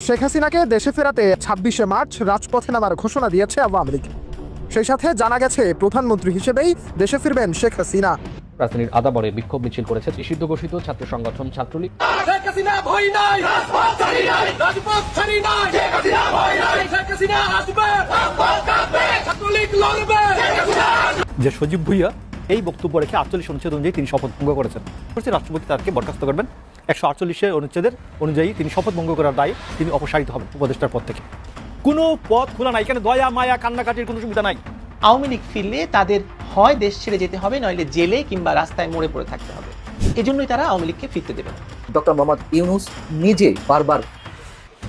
শেখ হাসিনাকে দেশে ফেরাতে ২৬শে মার্চ রাজপথে নামার ঘোষণা দিয়েছে আওয়ামী লীগ। সেই সাথে জানা গেছে প্রধানমন্ত্রী হিসেবেই দেশে ফিরবেন শেখ হাসিনা। রাজধানীর আদাবরে বিক্ষোভ মিছিল করেছে নিষিদ্ধ ঘোষিত ছাত্র সংগঠন ছাত্রলীগ। যে সজীব ভুইয়া এই বক্তব্য রেখে ৪৮ অনুচ্ছেদ অনুযায়ী তিনি শপথ ভঙ্গ করেছেন, রাষ্ট্রপতি তাকে বরখাস্ত করবেন। ১৪৮ অনুচ্ছেদের অনুযায়ী তিনি শপথ ভঙ্গ করার দায়ে তিনি অপসারিত হবেন উপদেষ্টার পদ থেকে। কোনো পথ খোলা নাই, এখানে দয়া মায়া কান্নাকাটির কোনো সুবিধা নাই। আওয়ামী লীগ ফিরলে তাদের হয় দেশ ছেড়ে যেতে হবে, নইলে জেলে কিংবা রাস্তায় মরে পড়ে থাকতে হবে। এজন্যই তারা আওয়ামী লীগকে ফিরতে দেবে না। ডক্টর মোহাম্মদ ইউনূস নিজে বারবার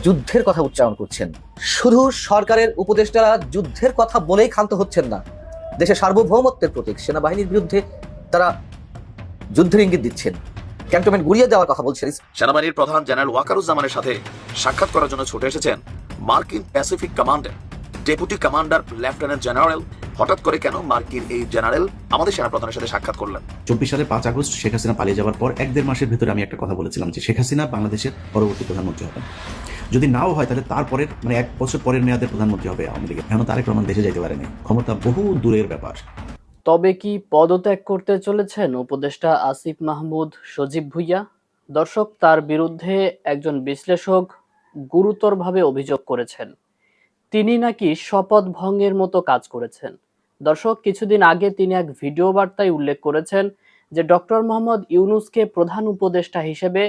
যুদ্ধের কথা উচ্চারণ করছেন। শুধু সরকারের উপদেষ্টারা যুদ্ধের কথা বলেই ক্ষান্ত হচ্ছেন না, দেশের সার্বভৌমত্বের প্রতীক সেনাবাহিনীর বিরুদ্ধে তারা যুদ্ধের ইঙ্গিত দিচ্ছেন, ক্যান্টনমেন্ট গুড়িয়ে দেওয়ার কথা বলছেন। সেনাবাহিনীর প্রধান জেনারেল ওয়াকারুজ্জামানের সাথে সাক্ষাৎ করার জন্য ছুটে এসেছেন মার্কিন প্যাসিফিক কমান্ডের ডেপুটি কমান্ডার লেফটেন্যান্ট জেনারেল। হঠাৎ করে কেন মার্কিন এই জেনারেল আমাদের সেনাপ্রধানের সাথে সাক্ষাৎ করলেন? ২৪ সালের ৫ আগস্ট শেখ হাসিনা পালিয়ে যাওয়ার পর ১-১.৫ মাসের ভিতরে আমি একটা কথা বলেছিলাম যে শেখ হাসিনা বাংলাদেশের পরবর্তী প্রধানমন্ত্রী হবেন। যদি নাও হয় তাহলে তারপরের ১ বছর পরের মেয়াদের প্রধানমন্ত্রী হবে আওয়ামী লীগের। এখন তারেক রহমান দেশে যাইতে পারেনি, ক্ষমতা বহু দূরের ব্যাপার। তবে কি পদত্যাগ করতে চলেছেন উপদেষ্টা আসিফ মাহমুদ সজীব ভুইয়া? দর্শক, তার বিরুদ্ধে একজন বিশ্লেষক গুরুতরভাবে অভিযোগ করেছেন তিনি নাকি শপথ ভঙ্গের মতো কাজ করেছেন। দর্শক, কিছুদিন আগে তিনি এক ভিডিও বার্তায় উল্লেখ করেছেন যে ডক্টর মোহাম্মদ ইউনূসকে প্রধান উপদেষ্টা হিসেবে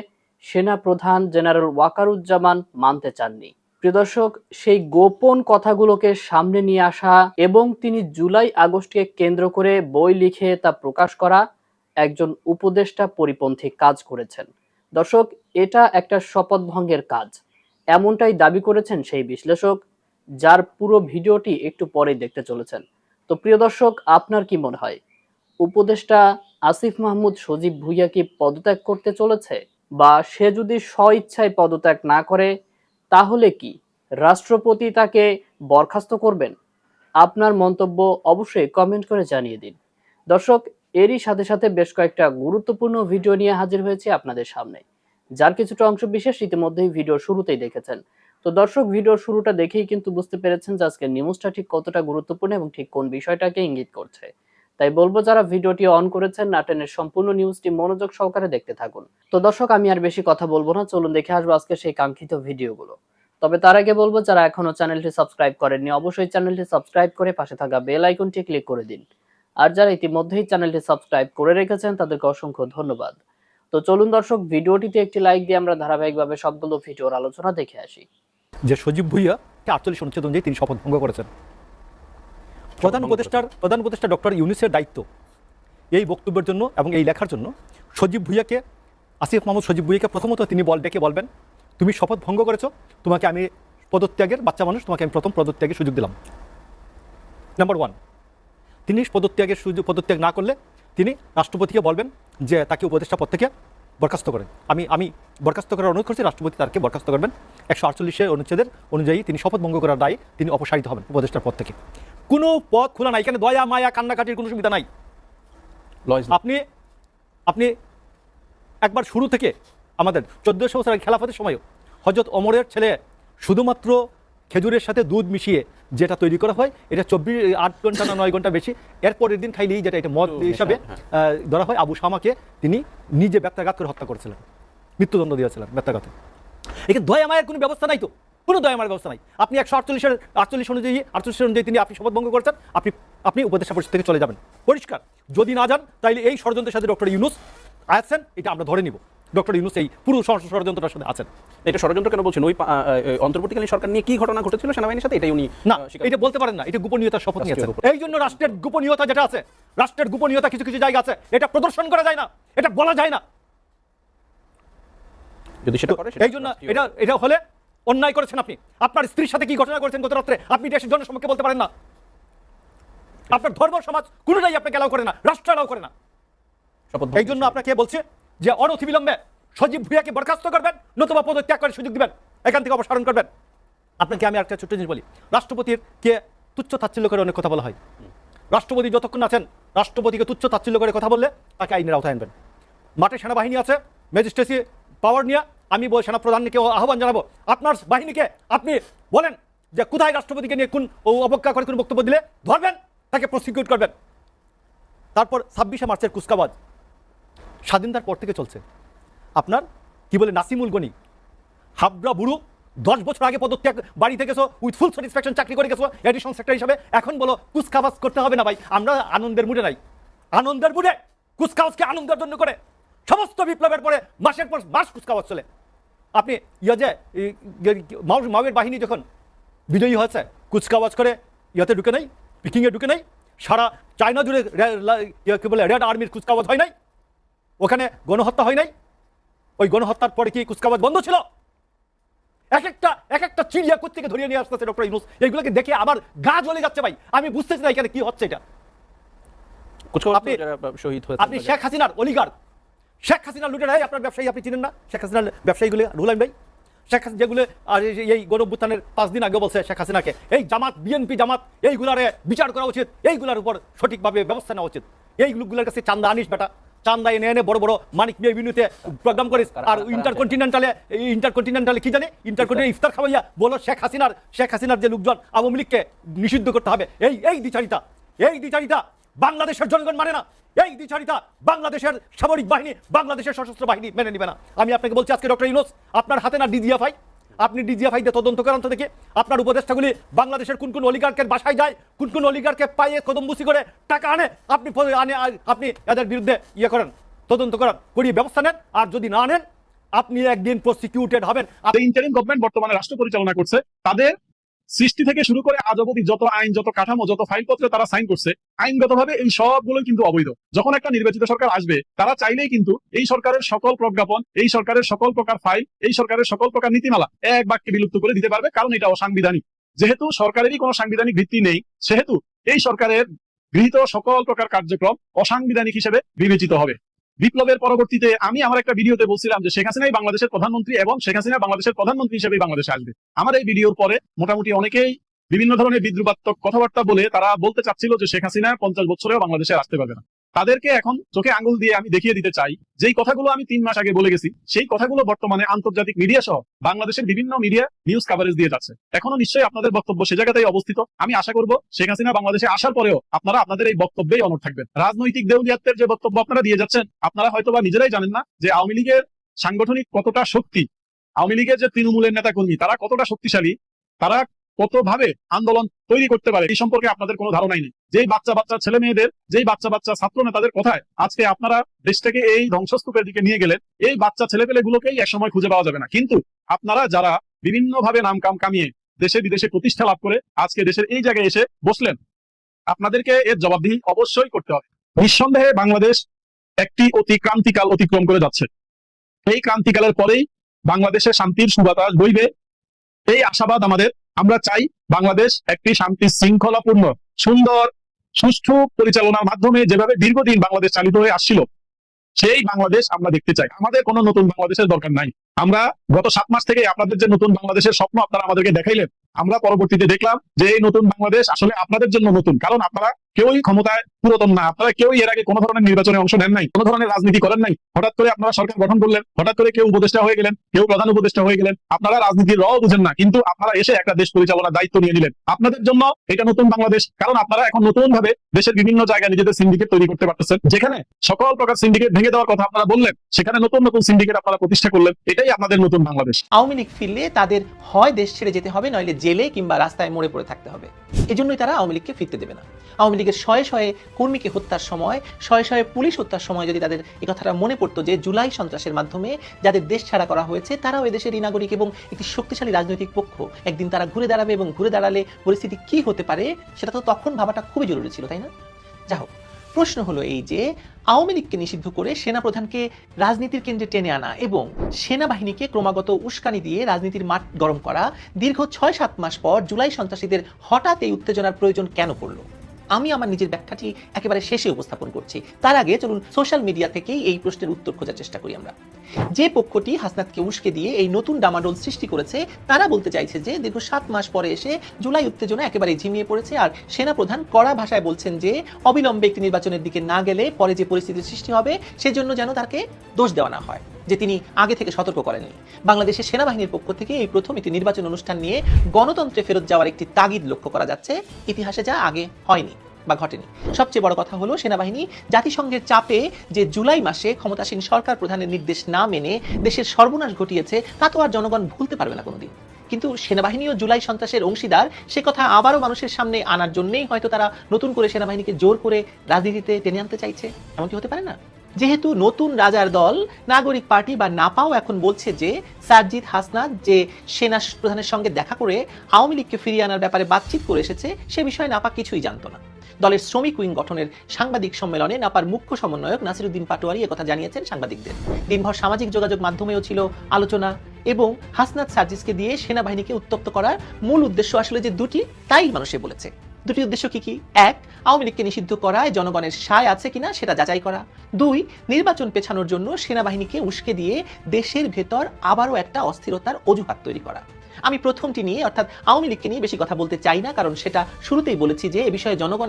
সেনা প্রধান জেনারেল ওয়াকারুজ্জামান মানতে চাননি। প্রিয় দর্শক, সেই গোপন কথাগুলোকে সামনে নিয়ে আসা এবং তিনি জুলাই আগস্টকে কেন্দ্র করে বই লিখে তা প্রকাশ করা একজন উপদেষ্টা পরিপন্থী কাজ করেছেন। দর্শক, এটা একটা শপথ ভঙ্গের কাজ, এমনটাই দাবি করেছেন সেই বিশ্লেষক, যার পুরো ভিডিওটি একটু পরেই দেখতে চলেছেন। তো প্রিয় দর্শক, আপনার কি মনে হয় উপদেষ্টা আসিফ মাহমুদ সজীব ভুইয়া কি পদত্যাগ করতে চলেছে? বা সে যদি স্বইচ্ছায় পদত্যাগ না করে তাহলে কি রাষ্ট্রপতি তাকে বরখাস্ত করবেন? আপনার মন্তব্য অবশ্যই কমেন্ট করে জানিয়ে দিন। দর্শক, এরই সাথে সাথে বেশ কয়েকটা গুরুত্বপূর্ণ ভিডিও নিয়ে হাজির হয়েছে আপনাদের সামনে, যার কিছুটা অংশ বিশেষ ইতিমধ্যেই ভিডিওর শুরুতেই দেখেছেন। তো দর্শক, ভিডিওর শুরুটা দেখেই কিন্তু বুঝতে পেরেছেন যে আজকের নিউজটা ঠিক কতটা গুরুত্বপূর্ণ এবং ঠিক কোন বিষয়টাকে ইঙ্গিত করছে। তাই বলবো, যারা ভিডিওটি অন করেছেন না টেনে সম্পূর্ণ নিউজটি মনোযোগ সহকারে দেখতে থাকুন। তো দর্শক, আমি আর বেশি কথা বলবো না, চলুন দেখে আসবো আজকে সেই কাঙ্ক্ষিত ভিডিওগুলো। তবে তার আগে বলবো, যারা এখনো চ্যানেলটি সাবস্ক্রাইব করেননি অবশ্যই চ্যানেলটি সাবস্ক্রাইব করে পাশে থাকা বেল আইকনটি ক্লিক করে দিন। আর যারা ইতিমধ্যেই চ্যানেলটি সাবস্ক্রাইব করে রেখেছেন তাদেরকে অসংখ্য ধন্যবাদ। তো চলুন দর্শক, ভিডিওটিতে একটি লাইক দিয়ে আমরা ধারাবাহিকভাবে সবগুলো ভিডিওর আলোচনা দেখে আসি। যে সজীব ভুইয়া ৪৮ অনুচ্ছেদ অনুযায়ী তিনি শপথ ভঙ্গ করেছেন। প্রধান উপদেষ্টা ডক্টর ইউনূসের দায়িত্ব এই বক্তব্যের জন্য এবং এই লেখার জন্য সজীব ভুইয়াকে, আসিফ মাহমুদ সজীব ভুইয়াকে প্রথমত তিনি ডেকে বলবেন, তুমি শপথ ভঙ্গ করেছো, তোমাকে আমি পদত্যাগের বাচ্চা মানুষ, তোমাকে আমি প্রথম পদত্যাগের সুযোগ দিলাম। নাম্বার 1, তিনি পদত্যাগ না করলে তিনি রাষ্ট্রপতিকে বলবেন যে তাকে উপদেষ্টা পদ থেকে বরখাস্ত করেন। আমি বরখাস্ত করার অনুরোধ করছি, রাষ্ট্রপতি তাকে বরখাস্ত করবেন। ১৪৮ অনুচ্ছেদের অনুযায়ী তিনি শপথ ভঙ্গ করার দায়ে তিনি অপসারিত হবেন উপদেষ্টার পদ থেকে। কোনো পথ খোলা নাই, এখানে দয়া মায়া কান্নাকাটির কোনো সুবিধা নাই। আপনি একবার শুরু থেকে আমাদের ১৪০০ বছরের খেলাফতের সময়ও হযরত ওমরের ছেলে শুধুমাত্র খেজুরের সাথে দুধ মিশিয়ে যেটা তৈরি করা হয়, এটা ৮ ঘন্টা না ৯ ঘন্টা বেশি, এরপরের দিন খাইলেই যেটা এটা মদ হিসাবে ধরা হয়। আবু শামাকে তিনি নিজে ব্যত্যাঘাত করে হত্যা করেছিলেন, মৃত্যুদণ্ড দিয়েছিলেন ব্যত্যাঘাতে। এখানে দয়া মায়ের কোনো ব্যবস্থা নাই, তো কোনো দয়া মায়ের ব্যবস্থা নাই। আপনি ১৪৮ অনুযায়ী তিনি আপনি শপথ ভঙ্গ করেছেন, আপনি উপদেষ্টা পরিষদ থেকে চলে যাবেন, পরিষ্কার। যদি না যান তাহলে এই ষড়যন্ত্রের সাথে ডক্টর ইউনূস আছেন, এটা আমরা ধরে নিব। ডক্টর ইউনূস এই পুরো ষড়যন্ত্রটার সাথে আছেন। এটা ষড়যন্ত্র কেন বলছেন? ওই অন্তর্বর্তীকালীন সরকার নিয়ে কি ঘটনা ঘটেছিল সেনাবাহিনীর সাথে, এটাই উনি না, এটা বলতে পারেন না, এটা গোপনীয়তার শপথ নিয়েছেন। এই জন্য রাষ্ট্রের গোপনীয়তা যেটা আছে, রাষ্ট্রের গোপনীয়তা কিছু কিছু জায়গা আছে, এটা প্রদর্শন করা যায় না, এটা বলা যায় না। যদি সেটা করে, এই জন্য এটা হলে অন্যায় করেছেন আপনি। আপনার স্ত্রীর সাথে কি ঘটনা করেছেন গত রাত্রে আপনি দেশের জনসমক্ষে বলতে পারেন না। আপনার ধর্ম সমাজ কোনোটাই আপনাকে অ্যালাউ করে না, রাষ্ট্র অ্যালাউ করে না। এই জন্য আপনাকে বলছে যে অনতিবিলম্বে সজীব ভুইয়াকে বরখাস্ত করবেন, নতুবা পদত্যাগ করে সুযোগ দিবেন, এখান থেকে অপসারণ করবেন। আপনাকে আমি একটা ছোট্ট জিনিস বলি, রাষ্ট্রপতির কে তুচ্ছ তাচ্ছিল্য করে অনেক কথা বলা হয়। রাষ্ট্রপতি যতক্ষণ আছেন, রাষ্ট্রপতিকে তুচ্ছ তাচ্ছিল্য করে কথা বললে তাকে আইনের আওতায় আনবেন। মাঠে সেনাবাহিনী আছে, ম্যাজিস্ট্রেসি পাওয়ার নিয়ে আমি সেনাপ্রধানকে আহ্বান জানাবো, আপনার বাহিনীকে আপনি বলেন যে কোথায় রাষ্ট্রপতিকে নিয়ে কোন অবজ্ঞা করে কোন বক্তব্য দিলে ধরবেন, তাকে প্রসিকিউট করবেন। তারপর 26শে মার্চের কুচকাওয়াজ স্বাধীনতার পর থেকে চলছে। আপনার কি বলে নাসিমুল গনি, হাবড়া বুড়ো, 10 বছর আগে পদত্যাগ, বাড়ি থেকে গেছো, উইথ ফুল স্যাটিসফ্যাকশন চাকরি করে গেছো এডিশনাল সেক্রেটারি হিসাবে, এখন বলো কুচকাওয়াজ করতে হবে না। ভাই আমরা আনন্দের মুডে নাই, আনন্দের মুডে কুচকাওয়াজকে আনন্দের জন্য করে সমস্ত বিপ্লবের পরে মাসের পর মাস কুচকাওয়াজ চলে। আপনি মাওয়ের বাহিনী যখন বিজয়ী হয়েছে কুচকাওয়াজ করে ইয়াতে ঢুকে নাই, পিকিংয়ে ঢুকে নাই, সারা চায়না জুড়ে কি বলে রেড আর্মির কুচকাওয়াজ হয় নাই, ওখানে গণহত্যা হয় নাই। ওই গণহত্যার পরে কি কুচকাওয়াজ বন্ধ ছিল? এক একটা চিড়িয়া থেকে ধরিয়ে নিয়ে আসতেছে ডক্টর ইউনূস। এইগুলোকে দেখে আমার গা জ্বলে যাচ্ছে ভাই, আমি বুঝতেছি না এখানে কি হচ্ছে। এটা আপনি শেখ হাসিনার অলিগার্ড, শেখ হাসিনার লুটের হয় আপনার ব্যবসায়ী, আপনি চিনেন না শেখ হাসিনার ব্যবসায়ীগুলো? রুহুল আমিন ভাই, শেখ হাসিনা যেগুলো এই গণঅভ্যুত্থানের 5 দিন আগে বলছে শেখ হাসিনাকে এই জামাত, বিএনপি জামাত এইগুলারে বিচার করা উচিত, এইগুলার উপর সঠিকভাবে ব্যবস্থা নেওয়া উচিত। এইগুলোর কাছে চান্দা আনিস বেটা, চান্দা এনে বড় বড় মানিক মিয়া ইউনিতে প্রোগ্রাম করিস, আর ইন্টারকন্টিনেন্টালে কি জানি ইন্টারকন্টিনেন্টাল ইফতার খাওয়াইয়া বলো শেখ হাসিনার যে লোকজন আওয়ামী লীগকে নিষিদ্ধ করতে হবে। এই দ্বিচারিতা বাংলাদেশের জনগণ মানে না। এই দ্বিচারিতা বাংলাদেশের সামরিক বাহিনী, বাংলাদেশের সশস্ত্র বাহিনী মেনে নিবে না। আমি আপনাকে বলছি আজকে ডক্টর ইউনূস, আপনার হাতে না ডিজিএফআই, আপনি ডিজিএফআই দিয়ে তদন্ত করেন তো দেখি আপনার উপদেষ্টাগুলি বাংলাদেশের কোন অলিগার্কের বাসায় যায়, কোন অলিগার্কে পায়ে কদমবুসি করে টাকা আনে, আপনি এদের বিরুদ্ধে করেন, তদন্ত করেন, করিয়ে ব্যবস্থা নেন। আর যদি না নেন আপনি একদিন প্রসিকিউটেড হবেন। ইন্টারিম গভর্নমেন্ট বর্তমানে রাষ্ট্র পরিচালনা করছে, তাদের সৃষ্টি থেকে শুরু করে আজ অবধি যত আইন, যত কাঠামো, যত ফাইলপত্র তারা সাইন করছে, আইনগতভাবে এই সবগুলো কিন্তু অবৈধ। যখন একটা নির্বাচিত সরকার আসবে তারা চাইলেই কিন্তু এই সরকারের সকল প্রজ্ঞাপন, এই সরকারের সকল প্রকার ফাইল, এই সরকারের সকল প্রকার নীতিমালা এক বাক্যে বিলুপ্ত করে দিতে পারবে, কারণ এটা অসাংবিধানিক। যেহেতু সরকারেরই কোনো সাংবিধানিক ভিত্তি নেই, সেহেতু এই সরকারের গৃহীত সকল প্রকার কার্যক্রম অসাংবিধানিক হিসেবে বিবেচিত হবে। বিপ্লবের পরবর্তীতে আমি আমার একটা ভিডিওতে বলছিলাম যে শেখ হাসিনাই বাংলাদেশের প্রধানমন্ত্রী এবং শেখ হাসিনা বাংলাদেশের প্রধানমন্ত্রী হিসেবে বাংলাদেশে আসবে। আমার এই ভিডিওর পরে মোটামুটি অনেকেই বিভিন্ন ধরনের বিদ্রুপাত্মক কথাবার্তা বলে তারা বলতে চাচ্ছিল যে শেখ হাসিনা 50 বছরেও বাংলাদেশে আসতে পারবে না। তাদেরকে এখন চোখে আঙ্গুল দিয়ে আমি দেখিয়ে দিতে চাই যেই কথাগুলো আমি 3 মাস আগে বলে গেছি, সেই কথাগুলো বর্তমানে আন্তর্জাতিক মিডিয়া সহ বাংলাদেশের বিভিন্ন মিডিয়া নিউজ কভারেজ দিয়ে যাচ্ছে। এখনো নিশ্চয়ই আপনাদের বক্তব্য সে জায়গাতেই অবস্থিত। আমি আশা করব শেখ হাসিনা বাংলাদেশে আসার পরেও আপনারা আপনাদের এই বক্তব্যেই অনড় থাকবেন। রাজনৈতিক দেউলিয়াত্বের যে বক্তব্য আপনারা দিয়ে যাচ্ছেন, আপনারা হয়তোবা নিজেরাই জানেন না যে আওয়ামী লীগের সাংগঠনিক কতটা শক্তি, আওয়ামী লীগের যে তৃণমূলের নেতা কর্মী তারা কতটা শক্তিশালী, তারা কতভাবে আন্দোলন তৈরি করতে পারে, এই সম্পর্কে আপনাদের কোনো ধারণাই নেই। যেই বাচ্চা ছেলে মেয়েদের, যেই বাচ্চা ছাত্র নেতাদের কথায় আজকে আপনারা দেশটাকে এই ধ্বংসস্তূপের দিকে নিয়ে গেলেন, এই বাচ্চা ছেলেপেলে গুলোকেই একসময় খুঁজে পাওয়া যাবে না। কিন্তু আপনারা যারা বিভিন্ন ভাবে নাম কাম কামিয়ে দেশে বিদেশে প্রতিষ্ঠা লাভ করে আজকে দেশের এই জায়গায় এসে বসলেন, আপনাদেরকে এর জবাবদিহি অবশ্যই করতে হবে। নিঃসন্দেহে বাংলাদেশ একটি অতি ক্রান্তিকাল অতিক্রম করে যাচ্ছে। এই ক্রান্তিকালের পরেই বাংলাদেশে শান্তির সুবাতাস বইবে, এই আশাবাদ আমাদের। আমরা চাই বাংলাদেশ একটি শান্তি শৃঙ্খলাপূর্ণ, সুন্দর, সুষ্ঠু পরিচালনার মাধ্যমে যেভাবে দীর্ঘদিন বাংলাদেশ চালিত হয়ে আসছিল, সেই বাংলাদেশ আমরা দেখতে চাই। আমাদের কোনো নতুন বাংলাদেশের দরকার নাই। আমরা গত 7 মাস থেকে আপনাদের যে নতুন বাংলাদেশের স্বপ্ন আপনারা আমাদেরকে দেখাইলেন, আমরা পরবর্তীতে দেখলাম যে এই নতুন বাংলাদেশ আসলে আপনাদের জন্য নতুন, কারণ আপনারা কেউই ক্ষমতায় পুরাতন না, আপনারা কেউই এর আগে কোনো ধরনের নির্বাচনে অংশ নেন নাই, কোনো ধরনের রাজনীতি করেন নাই। হঠাৎ করে আপনারা সরকার গঠন করলেন, হঠাৎ করে কেউ উপদেষ্টা হয়ে গেলেন, কেউ প্রধান উপদেষ্টা হয়ে গেলেন। আপনারা রাজনীতির র বুঝেন না, কিন্তু আপনারা এসে একটা দেশ পরিচালনার দায়িত্ব নিয়ে নিলেন। আপনাদের জন্য এটা নতুন বাংলাদেশ, কারণ আপনারা এখন নতুন ভাবে দেশের বিভিন্ন জায়গায় নিজেদের সিন্ডিকেট তৈরি করতে পারতেছেন। যেখানে সকল প্রকার সিন্ডিকেট ভেঙে দেওয়ার কথা আপনারা বললেন, সেখানে নতুন নতুন সিন্ডিকেট আপনারা প্রতিষ্ঠা করলেন। এটাই আপনাদের নতুন বাংলাদেশ। আওয়ামী লীগ ফিরলে তাদের হয় দেশ ছেড়ে যেতে হবে, নইলে জেলে কিংবা রাস্তায় মরে পড়ে থাকতে হবে। এজন্যই তারা আওয়ামী লীগকে ফিরতে দেবে না। আওয়ামী লীগের শয়ে শয়ে কর্মীকে হত্যার সময়, শয়ে শয়ে পুলিশ হত্যার সময় যদি তাদের এই কথাটা মনে পড়তো যে জুলাই সন্ত্রাসের মাধ্যমে যাদের দেশ ছাড়া করা হয়েছে তারাও এদেশের নাগরিক এবং একটি শক্তিশালী রাজনৈতিক পক্ষ, একদিন তারা ঘুরে দাঁড়াবে এবং ঘুরে দাঁড়ালে পরিস্থিতি কি হতে পারে সেটা তো তখন ভাবাটা খুবই জরুরি ছিল, তাই না? যা হোক, প্রশ্ন হলো এই যে আওয়ামী লীগকে নিষিদ্ধ করে সেনাপ্রধানকে রাজনীতির কেন্দ্রে টেনে আনা এবং সেনাবাহিনীকে ক্রমাগত উস্কানি দিয়ে রাজনীতির মাঠ গরম করা দীর্ঘ 6-7 মাস পর জুলাই সন্ত্রাসীদের হঠাৎ এই উত্তেজনার প্রয়োজন কেন পড়লো? আমি আমার নিজের ব্যাখ্যাটি একেবারে শেষে উপস্থাপন করছি। তার আগে চলুন সোশ্যাল মিডিয়া থেকেই এই প্রশ্নের উত্তর খোঁজার চেষ্টা করি আমরা। যে পক্ষটি হাসনাতকে উস্কে দিয়ে এই নতুন ডামাডোল সৃষ্টি করেছে তারা বলতে চাইছে যে দীর্ঘ 7 মাস পরে এসে জুলাই উত্তেজনা একেবারে ঝিমিয়ে পড়েছে, আর সেনাপ্রধান কড়া ভাষায় বলছেন যে অবিলম্বে একটি নির্বাচনের দিকে না গেলে পরে যে পরিস্থিতির সৃষ্টি হবে সেজন্য যেন তাকে দোষ দেওয়া না হয়। যে তিনি আগে থেকে সতর্ক করেননি। বাংলাদেশের সেনাবাহিনীর পক্ষ থেকে এই প্রথম একটি নির্বাচন অনুষ্ঠান নিয়ে গণতন্ত্রে ফেরত যাওয়ার একটি তাগিদ লক্ষ্য করা যাচ্ছে, ইতিহাসে যা আগে হয়নি বা ঘটেনি। সবচেয়ে বড় কথা হলো সেনাবাহিনী জাতিসংঘের চাপে যে জুলাই মাসে ক্ষমতাসীন সরকার প্রধানের নির্দেশ না মেনে দেশের সর্বনাশ ঘটিয়েছে তা তো আর জনগণ ভুলতে পারবে না কোনোদিন। কিন্তু সেনাবাহিনীও জুলাই সন্ত্রাসের অংশীদার, সে কথা আবারও মানুষের সামনে আনার জন্যই হয়তো তারা নতুন করে সেনাবাহিনীকে জোর করে রাজনীতিতে টেনে আনতে চাইছে। এমন কি হতে পারে না? যেহেতু নতুন রাজার দল নাগরিক পার্টি বা নাপাও এখন বলছে যে সারজিৎ হাসনাত যে সেনা প্রধানের সঙ্গে দেখা করে আওয়ামী লীগকে ফিরিয়ে আনার ব্যাপারে বাতচিত করে এসেছে, সে বিষয়ে নাপা কিছুই জানতো না। দলের শ্রমিক উইং গঠনের সাংবাদিক সম্মেলনে নাপার মুখ্য সমন্বয়ক নাসিরুদ্দিন পাটোয়ারি একথা জানিয়েছেন সাংবাদিকদের। দিনভর সামাজিক যোগাযোগ মাধ্যমেও ছিল আলোচনা, এবং হাসনাত সার্জিসকে দিয়ে সেনাবাহিনীকে উত্তপ্ত করার মূল উদ্দেশ্য আসলে যে দুটি, তাই মানুষে বলেছে। দুটি উদ্দেশ্য কি কি? এক, আওয়ামী লীগকে নিষিদ্ধ করায় জনগণের সায় আছে কিনা সেটা যাচাই করা। দুই, নির্বাচন পেছানোর জন্য সেনাবাহিনীকে উস্কে দিয়ে দেশের ভেতর আবারও একটা অস্থিরতার অজুহাত তৈরি করা। আমি প্রথমটি নিয়ে অর্থাৎ আওয়ামী লীগকে নিয়ে বেশি কথা বলতে চাই না, কারণ সেটা শুরুতেই বলেছি যে এ বিষয়ে জনগণ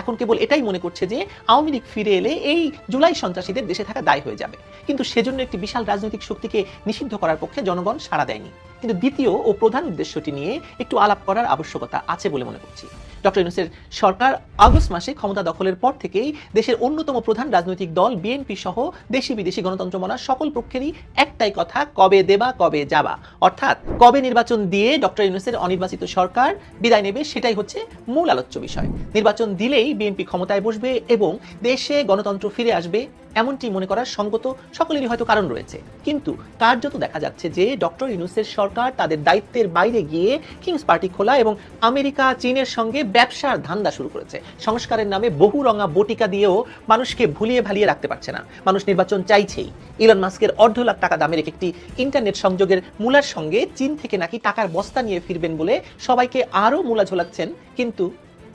এখন কেবল এটাই মনে করছে যে আওয়ামী লীগ ফিরে এলে এই জুলাই সন্ত্রাসীদের দেশে থাকা দায় হয়ে যাবে, কিন্তু সেজন্য একটি বিশাল রাজনৈতিক শক্তিকে নিষিদ্ধ করার পক্ষে জনগণ সাড়া দেয়নি। কিন্তু দ্বিতীয় ও প্রধান উদ্দেশ্যটি নিয়ে একটু আলাপ করার আবশ্যকতা আছে বলে মনে করছি। ডক্টর ইউনূসের সরকার আগস্ট মাসে ক্ষমতা দখলের পর থেকেই দেশের অন্যতম প্রধান রাজনৈতিক দল বিএনপি সহ দেশি বিদেশি গণতন্ত্র মানা সকল পক্ষেরই একটাই কথা, কবে দেবা কবে যাবা, অর্থাৎ কবে নির্বাচন দিয়ে ডক্টর ইউনূসের অনির্বাচিত সরকার বিদায় নেবে সেটাই হচ্ছে মূল আলোচ্য বিষয়। নির্বাচন দিলেই বিএনপি ক্ষমতায় বসবে এবং দেশে গণতন্ত্র ফিরে আসবে, এমনটি মনে করার সঙ্গত সকলেরই হয়তো কারণ রয়েছে। কিন্তু কার্যত দেখা যাচ্ছে যে ডক্টর ইউনূসের সরকার তাদের দায়িত্বের বাইরে গিয়ে কিংস পার্টি খোলা এবং আমেরিকা চীনের সঙ্গে ব্যবসার ধান্দা শুরু করেছে। সংস্কারের নামে বহু রঙা বটিকা দিয়েও মানুষকে ভুলিয়ে ভালিয়ে রাখতে পারছে না। মানুষ নির্বাচন চাইছেই। ইলন মাস্কের 1.5 লাখ টাকা দামের একটি ইন্টারনেট সংযোগের মূলার সঙ্গে চীন থেকে নাকি টাকার বস্তা নিয়ে ফিরবেন বলে সবাইকে আরো মূলা ঝোলাচ্ছেন, কিন্তু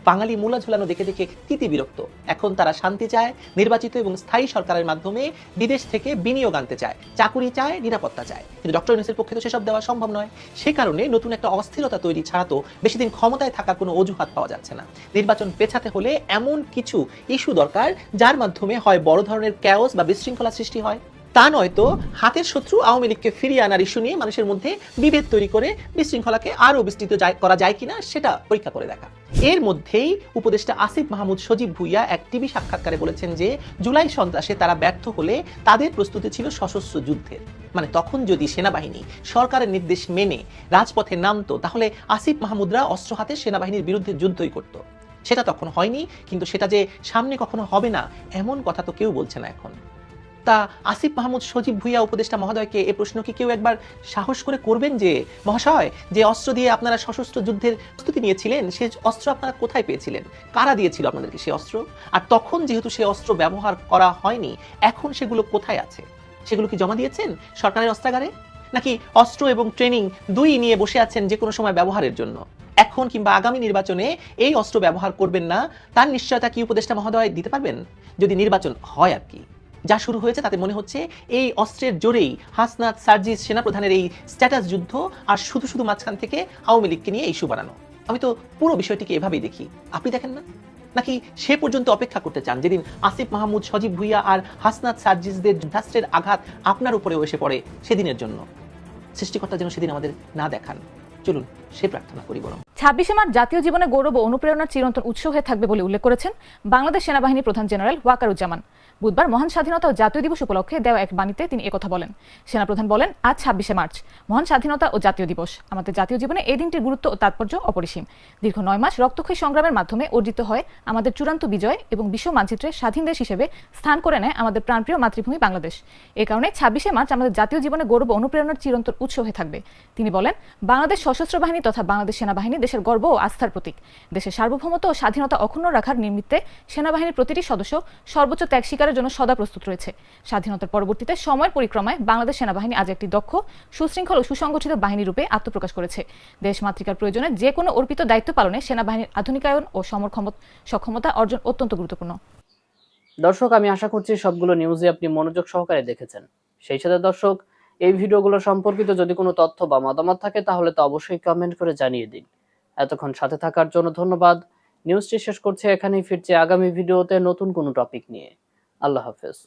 বাঙালি মূলা ঝোলানো দেখে দেখে তিতি বিরক্ত। এখন তারা শান্তি চায়, নির্বাচিত এবং স্থায়ী সরকারের মাধ্যমে বিদেশ থেকে বিনিয়োগ আনতে চায়, চাকুরি চায়, নিরাপত্তা চায়। কিন্তু ডক্টর ইউনূসের পক্ষে তো সেসব দেওয়া সম্ভব নয়। সে কারণে নতুন একটা অস্থিরতা তৈরি ছাড়া তো বেশি দিন ক্ষমতায় থাকার কোনো অজুহাত পাওয়া যাচ্ছে না। নির্বাচন পেছাতে হলে এমন কিছু ইস্যু দরকার যার মাধ্যমে হয় বড় ধরনের ক্যাওস বা বিশৃঙ্খলা সৃষ্টি হয়, তা নয়তো হাতের শত্রু আওয়ামী লীগকে ফিরিয়ে আনার ইস্যু নিয়ে মানুষের মধ্যে বিভেদ তৈরি করে বিশৃঙ্খলাকে আরো বিস্তৃত করা যায় কিনা সেটা পরীক্ষা করে দেখা। এর মধ্যেই উপদেষ্টা আসিফ মাহমুদ সজীব ভুইয়া এক টিভি সাক্ষাৎকারে বলেছেন যে জুলাই সন্ত্রাসে তারা ব্যর্থ হলে তাদের প্রস্তুতি ছিল সশস্ত্র যুদ্ধের। মানে তখন যদি সেনাবাহিনী সরকারের নির্দেশ মেনে রাজপথে নামতো তাহলে আসিফ মাহমুদরা অস্ত্র হাতে সেনাবাহিনীর বিরুদ্ধে যুদ্ধই করত। সেটা তখন হয়নি, কিন্তু সেটা যে সামনে কখনো হবে না এমন কথা তো কেউ বলছে না এখন। তা আসিফ মাহমুদ সজীব ভুইয়া উপদেষ্টা মহোদয়কে এই প্রশ্ন কি কেউ একবার সাহস করে করবেন যে মহাশয়, যে অস্ত্র দিয়ে আপনারা সশস্ত্র যুদ্ধের প্রস্তুতি নিয়েছিলেন সে অস্ত্র আপনারা কোথায় পেয়েছিলেন, কারা দিয়েছিল আপনাদেরকে সেই অস্ত্র? আর তখন যেহেতু সেই অস্ত্র ব্যবহার করা হয়নি, এখন সেগুলো কোথায় আছে? সেগুলো কি জমা দিয়েছেন সরকারের অস্ত্রাগারে, নাকি অস্ত্র এবং ট্রেনিং দুই নিয়ে বসে আছেন যে কোনো সময় ব্যবহারের জন্য? এখন কিংবা আগামী নির্বাচনে এই অস্ত্র ব্যবহার করবেন না তার নিশ্চয়তা কি উপদেষ্টা মহোদয় দিতে পারবেন? যদি নির্বাচন হয় আর কি। যা শুরু হয়েছে তাতে মনে হচ্ছে এই অস্ত্রের জোরেই হাসনাত সার্জিস সেনাপ্রধানের এই স্ট্যাটাস যুদ্ধ, আর শুধু শুধু মাঝখান থেকে আওয়ামী লীগকে নিয়ে ইস্যু বানানো। আমি তো পুরো বিষয়টিকে এভাবেই দেখি, আপনি দেখেন না? নাকি সে পর্যন্ত অপেক্ষা করতে চান যেদিন আসিফ মাহমুদ সজীব ভুইয়া আর হাসনাত সার্জিসদের যুদ্ধাস্ত্রের আঘাত আপনার উপরেও এসে পড়ে সেদিনের জন্য? সৃষ্টিকর্তা যেন সেদিন আমাদের না দেখান। চলুন সে প্রার্থনা করি। বরং 26শে মার্চ জাতীয় জীবনে গৌরব ও অনুপ্রেরণার চিরন্তন উৎস হয়ে থাকবে বলে উল্লেখ করেছেন বাংলাদেশ সেনাবাহিনী প্রধান জেনারেল ওয়াকারুজ্জামান। বুধবার মহান স্বাধীনতা ও জাতীয় দিবস উপলক্ষে দেওয়া এক বাণীতে তিনি একথা বলেন। সেনাপ্রধান বলেন, আজ 26শে মার্চ মহান স্বাধীনতা ও জাতীয় দিবস। আমাদের জাতীয় জীবনে এই দিনটির গুরুত্ব ও তাৎপর্য অপরিসীম। দীর্ঘ 9 মাস রক্তক্ষয়ী সংগ্রামের মাধ্যমে অর্জিত হয় আমাদের চূড়ান্ত বিজয় এবং বিশ্ব মানচিত্রে স্বাধীন দেশ হিসেবে স্থান করে নেয় আমাদের প্রাণপ্রিয় মাতৃভূমি বাংলাদেশ। এ কারণে 26শে মার্চ আমাদের জাতীয় জীবনে গৌরব ও অনুপ্রেরণার চিরন্তন উৎস হয়ে থাকবে। তিনি বলেন, বাংলাদেশ সশস্ত্র বাহিনী তথা বাংলাদেশ সেনাবাহিনী দেশের গর্ব ও আস্থার প্রতীক। দেশের সার্বভৌমত্ব ও স্বাধীনতা অক্ষুণ্ণ রাখার নিমিত্তে সেনাবাহিনীর প্রতিটি সদস্য সর্বোচ্চ ত্যাগ স্বীকারের জন্য সদা প্রস্তুত রয়েছে। স্বাধীনতার পরবর্তীতে সময়ের পরিক্রমায় বাংলাদেশ সেনাবাহিনী আজ একটি দক্ষ, সুশৃঙ্খল ও সুসংগঠিত বাহিনী রূপে আত্মপ্রকাশ করেছে। দেশ মাতৃকার প্রয়োজনে যে কোনো অর্পিত দায়িত্ব পালনে সেনাবাহিনীর আধুনিকায়ন ও সক্ষমতা অর্জন অত্যন্ত গুরুত্বপূর্ণ। দর্শক, আমি আশা করছি সবগুলো নিউজে আপনি মনোযোগ সহকারে দেখেছেন। সেই সাথে দর্শক, এই ভিডিওগুলো সম্পর্কিত যদি কোনো তথ্য বা মতামত থাকে তাহলে তো অবশ্যই কমেন্ট করে জানিয়ে দিন। এতক্ষণ সাথে থাকার জন্য ধন্যবাদ। নিউজটি শেষ করছে এখানেই, ফিরছে আগামী ভিডিওতে নতুন কোনো টপিক নিয়ে। আল্লাহ হাফেজ।